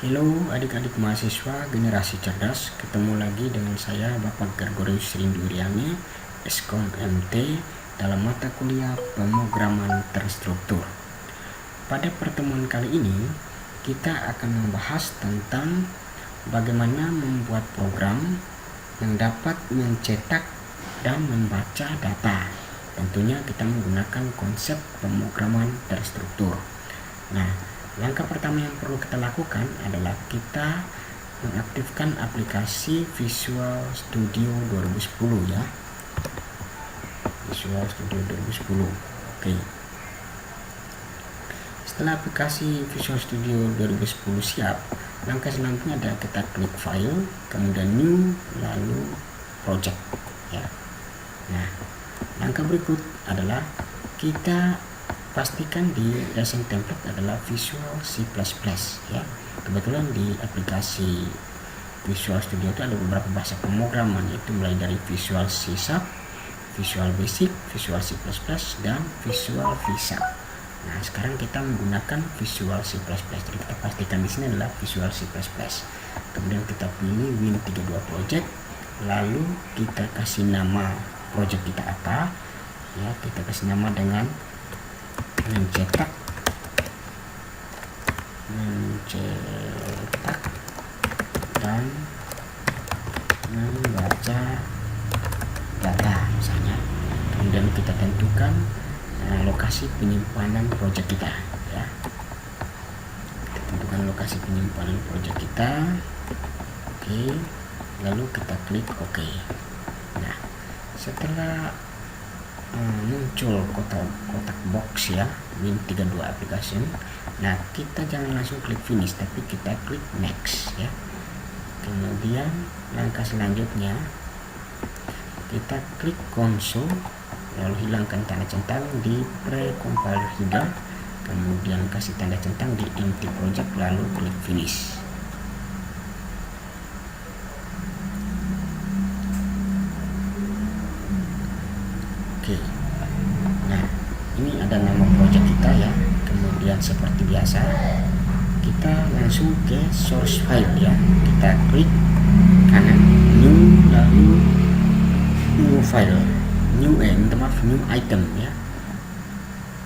Halo adik-adik mahasiswa generasi cerdas, ketemu lagi dengan saya Bapak Gregorius Rinduryani, Eskom MT dalam mata kuliah pemrograman terstruktur. Pada pertemuan kali ini kita akan membahas tentang bagaimana membuat program yang dapat mencetak dan membaca data. Tentunya kita menggunakan konsep pemrograman terstruktur. Nah, langkah pertama yang perlu kita lakukan adalah kita mengaktifkan aplikasi Visual Studio 2010 ya. Visual Studio 2010. Oke. Setelah aplikasi Visual Studio 2010 siap, langkah selanjutnya adalah kita klik file, kemudian new, lalu project ya. Nah, langkah berikut adalah kita pastikan di lesson template adalah Visual C++ ya. Kebetulan di aplikasi Visual Studio itu ada beberapa bahasa pemrograman, yaitu mulai dari Visual C#, Visual Basic, Visual C++, dan Visual V#. Nah, sekarang kita menggunakan Visual C++. Jadi kita pastikan di sini adalah Visual C++. Kemudian kita pilih Win32 project, lalu kita kasih nama project kita apa ya. Kita kasih nama dengan mencetak dan membaca data misalnya. Kemudian kita tentukan lokasi penyimpanan project kita ya. Kita tentukan lokasi penyimpanan project kita. Oke, lalu kita klik OK. Nah, setelah muncul kotak box ya, Win32 application. Nah, kita jangan langsung klik finish, tapi kita klik next ya. Kemudian langkah selanjutnya kita klik console, lalu hilangkan tanda centang di pre-compile header, kemudian kasih tanda centang di empty project, lalu klik finish. Oke. Nah, ini ada nama project kita ya. Kemudian seperti biasa kita langsung ke source file ya. Kita klik kanan new, lalu new file, new item ya.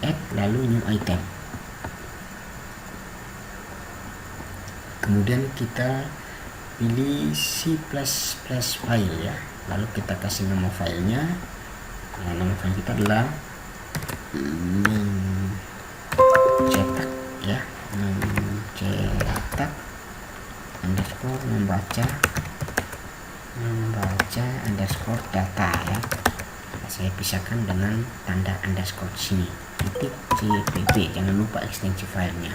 Add, lalu new item. Kemudian kita pilih C++ file ya. Lalu kita kasih nama filenya. Nah, nama file kita adalah mencetak ya, mencetak underscore membaca underscore data ya. Saya pisahkan dengan tanda underscore sini, titik cpp, jangan lupa ekstensi filenya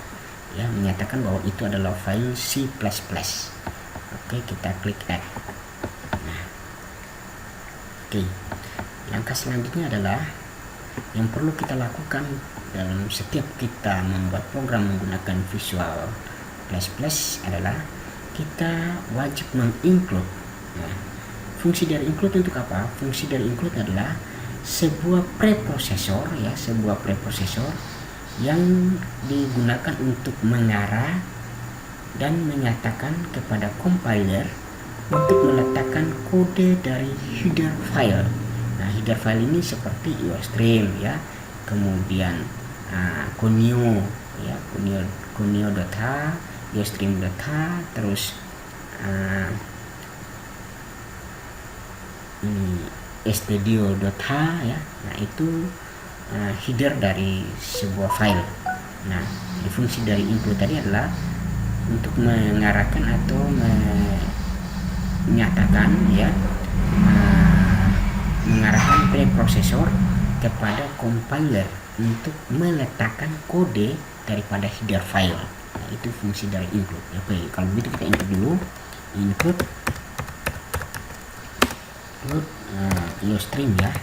ya, menyatakan bahwa itu adalah file C++. Oke, kita klik add. Nah, oke. Langkah selanjutnya adalah yang perlu kita lakukan dalam setiap kita membuat program menggunakan Visual C++ adalah kita wajib menginclude. Nah, fungsi dari include untuk apa? Fungsi dari include adalah sebuah preprosesor ya, sebuah preprosesor yang digunakan untuk mengarah dan menyatakan kepada compiler untuk meletakkan kode dari header file. Nah, header file ini seperti iostream ya, kemudian conio ya, conio.h, iostream.h, terus ini studio.h ya. Nah, itu header dari sebuah file. Nah, fungsi dari include tadi adalah untuk mengarahkan atau menyatakan ya, mengarahkan preprosesor kepada compiler untuk meletakkan kode daripada header file. Nah, itu fungsi dari include. Oke, kalau begitu kita input dulu. Input iostream ya,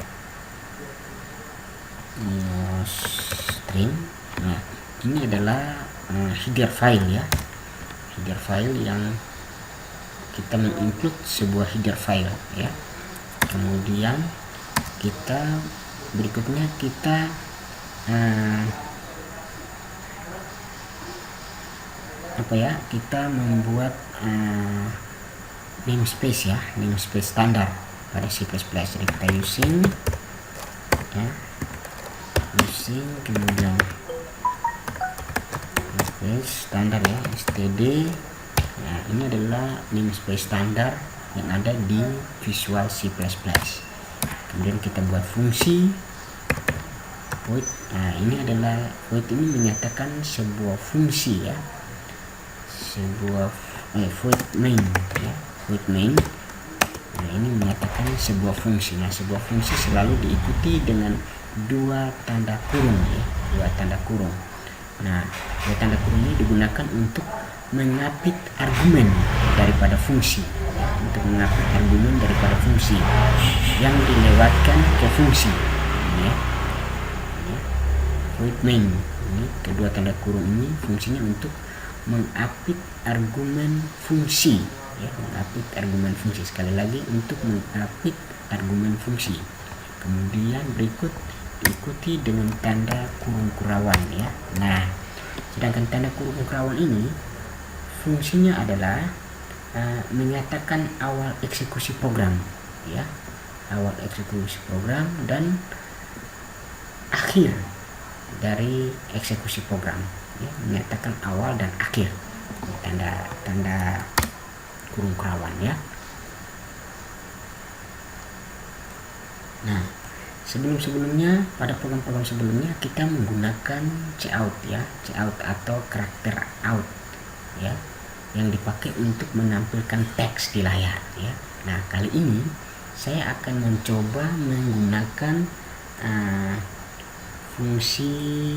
iostream. Nah, ini adalah header file ya, header file yang kita menginclude sebuah header file ya. Kemudian kita berikutnya kita kita membuat namespace ya, namespace standar pada C++. Jadi kita using ya, kemudian namespace standar ya, std. Nah, ini adalah namespace standar yang ada di Visual C++. Kemudian kita buat fungsi void. Nah, ini adalah void, ini menyatakan sebuah fungsi ya, sebuah void main ya, void main. Nah, ini menyatakan sebuah fungsi. Nah, sebuah fungsi selalu diikuti dengan dua tanda kurung ya, dua tanda kurung. Nah, dua tanda kurung ini digunakan untuk mengapit argumen daripada fungsi ya, untuk mengapit argumen daripada fungsi yang dilewatkan ke fungsi ya. Void main ini, kedua tanda kurung ini fungsinya untuk mengapit argumen fungsi ya, mengapit argumen fungsi. Sekali lagi, untuk mengapit argumen fungsi. Kemudian berikut diikuti dengan tanda kurung kurawan ya. Nah, sedangkan tanda kurung kurawan ini fungsinya adalah menyatakan awal eksekusi program ya, awal eksekusi program dan akhir dari eksekusi program ya, menyatakan awal dan akhir, tanda kurung kerawan ya. Nah, sebelumnya pada program-program sebelumnya kita menggunakan cout ya, cout atau karakter out ya, yang dipakai untuk menampilkan teks di layar ya. Nah, kali ini saya akan mencoba menggunakan fungsi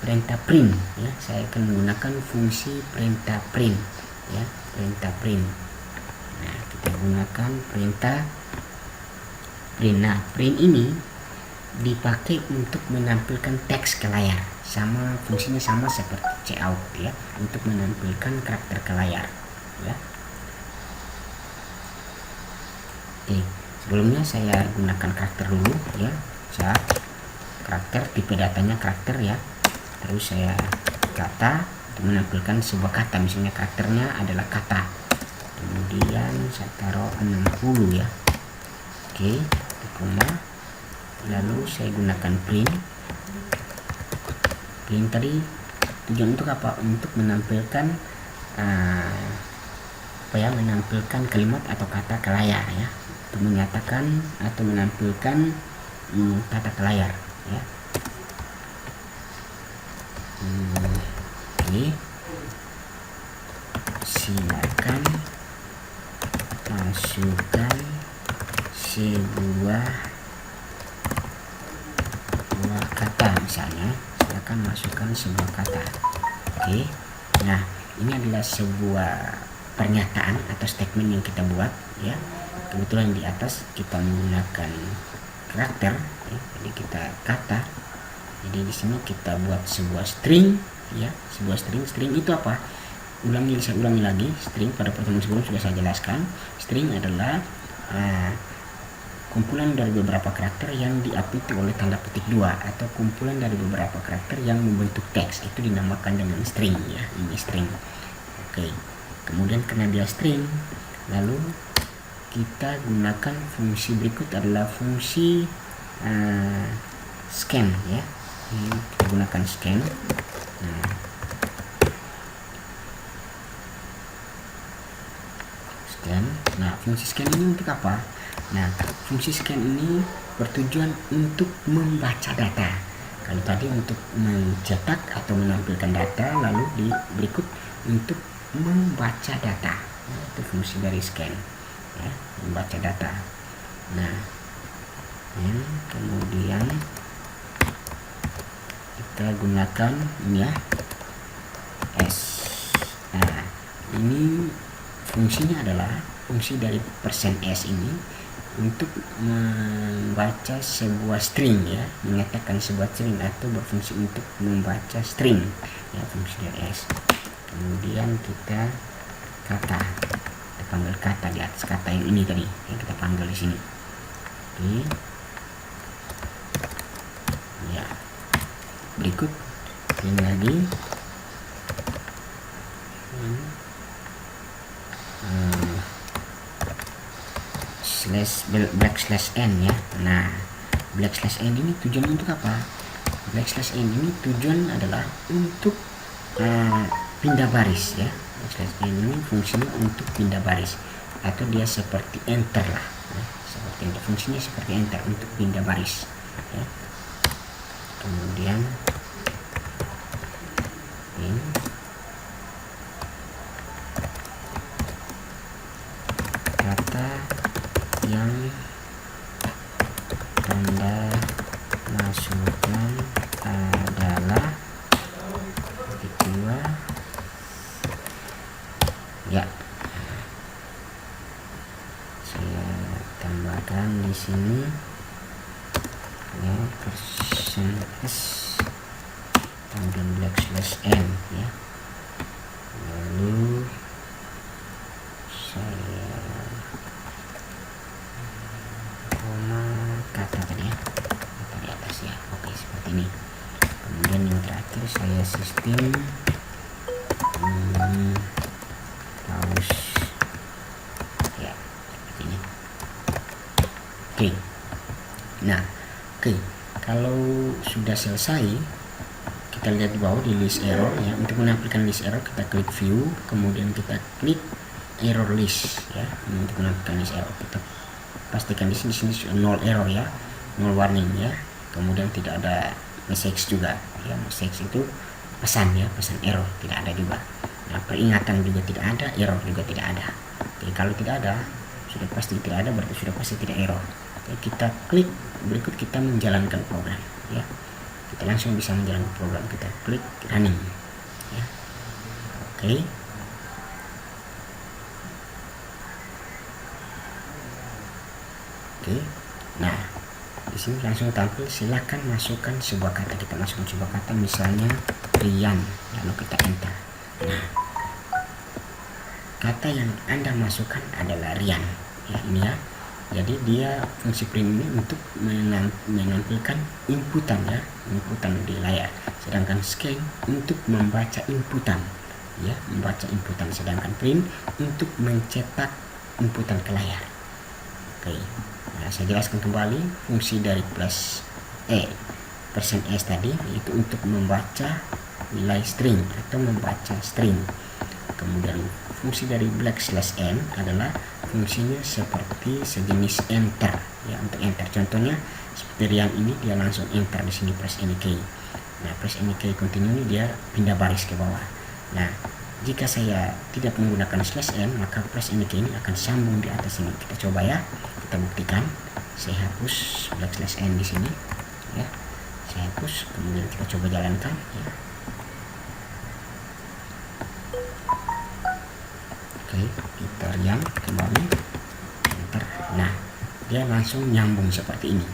perintah print ya. Saya akan menggunakan fungsi perintah print ya, perintah print. Nah, kita gunakan perintah print. Nah, print ini dipakai untuk menampilkan teks ke layar, sama fungsinya sama seperti cout ya, untuk menampilkan karakter ke layar ya. Oke, sebelumnya saya gunakan karakter dulu ya. Saya karakter, tipe datanya karakter ya, terus saya kata untuk menampilkan sebuah kata, misalnya karakternya adalah kata, kemudian saya taruh 60 ya. Oke, koma, lalu saya gunakan print tadi tujuan untuk apa? Untuk menampilkan menampilkan kalimat atau kata ke layar ya, untuk menyatakan atau menampilkan kata ke layar ya. Oke, silakan masukkan sebuah kata, misalnya silakan masukkan sebuah kata. Oke, nah ini adalah sebuah pernyataan atau statement yang kita buat ya. Kebetulan di atas kita menggunakan karakter ya, jadi kita kata. Jadi di sini kita buat sebuah string ya, sebuah string itu apa? Saya ulangi lagi, string pada pertemuan sebelum sudah saya jelaskan. String adalah kumpulan dari beberapa karakter yang diapiti oleh tanda petik 2, atau kumpulan dari beberapa karakter yang membentuk teks, itu dinamakan dengan string ya, ini string. Oke, kemudian karena dia string, lalu kita gunakan fungsi berikut adalah fungsi scan ya. Kita gunakan scan. Nah, fungsi scan ini untuk apa? Nah, fungsi scan ini bertujuan untuk membaca data. Kalau tadi untuk mencetak atau menampilkan data, lalu di berikut untuk membaca data. Nah, itu fungsi dari scan ya, membaca data. Nah, kemudian kita gunakan ini ya, s. Nah, ini fungsinya adalah fungsi dari %s ini untuk membaca sebuah string ya, menyatakan sebuah string atau berfungsi untuk membaca string ya, fungsi dari s. Kemudian kita kata, kita panggil kata di atas kata yang ini tadi yang kita panggil di sini. Oke ya, berikut ini lagi /n ya. Nah, /n ini tujuan untuk apa? /n ini tujuan adalah untuk pindah baris ya. /n ini fungsinya untuk pindah baris, atau dia seperti enter lah ya. Seperti enter, fungsinya seperti enter untuk pindah baris ya. Kemudian ini kata yang tanda masukkan adalah kedua ya. Saya tambahkan di sini ya, %s kemudian /n ya. Lalu saya kata tadi ya, kata di atas ya. Oke, seperti ini. Kemudian yang terakhir saya sistem pause ya, seperti ini. Oke. Nah, oke, kalau sudah selesai, kita lihat di bawah di list error ya. Untuk menampilkan list error, kita klik view, kemudian kita klik error list ya. Untuk menampilkan list error, kita pastikan di sini nol error ya, nol warning ya. Kemudian tidak ada message juga ya. Message itu pesan ya, pesan error tidak ada juga. Nah, peringatan juga tidak ada, error juga tidak ada. Oke, kalau tidak ada, sudah pasti tidak ada, berarti sudah pasti tidak error. Oke, kita klik berikut, kita menjalankan program ya. Kita langsung bisa menjalankan program, kita klik running ya. Oke. Oke, nah di sini langsung tampil silakan masukkan sebuah kata. Kita masukkan sebuah kata, misalnya Rian, lalu kita enter. Nah, kata yang Anda masukkan adalah Rian ya, ini ya. Jadi dia fungsi print ini untuk menampilkan inputan ya, inputan di layar. Sedangkan scan untuk membaca inputan ya, membaca inputan. Sedangkan print untuk mencetak inputan ke layar. Oke. Nah, saya jelaskan kembali fungsi dari %s tadi, yaitu untuk membaca nilai string atau membaca string. Kemudian fungsi dari /n adalah fungsinya seperti sejenis enter ya, untuk enter. Contohnya seperti Rian ini, dia langsung enter di sini press any key. Nah, press any key continue ini dia pindah baris ke bawah. Nah, jika saya tidak menggunakan /n, maka press any key ini akan sambung di atas ini. Kita coba ya, kita buktikan. Saya hapus /n di sini ya, saya hapus, kemudian kita coba jalankan ya. Oke, kita Rian kembali enter. Nah, dia langsung nyambung seperti ini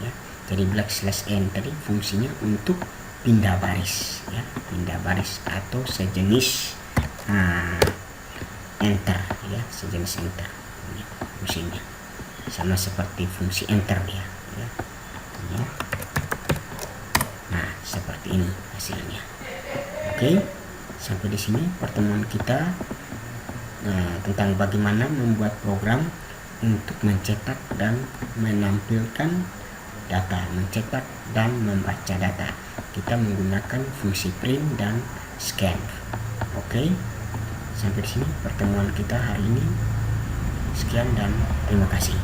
ya. Jadi /n tadi fungsinya untuk pindah baris ya, pindah baris atau sejenis enter ya, sejenis enter. Ini fungsinya sama seperti fungsi enter ya. Nah, seperti ini hasilnya. Oke, sampai di sini pertemuan kita tentang bagaimana membuat program untuk mencetak dan menampilkan data, mencetak dan membaca data. Kita menggunakan fungsi print dan scan. Oke, sampai di sini pertemuan kita hari ini. Sekian dan terima kasih.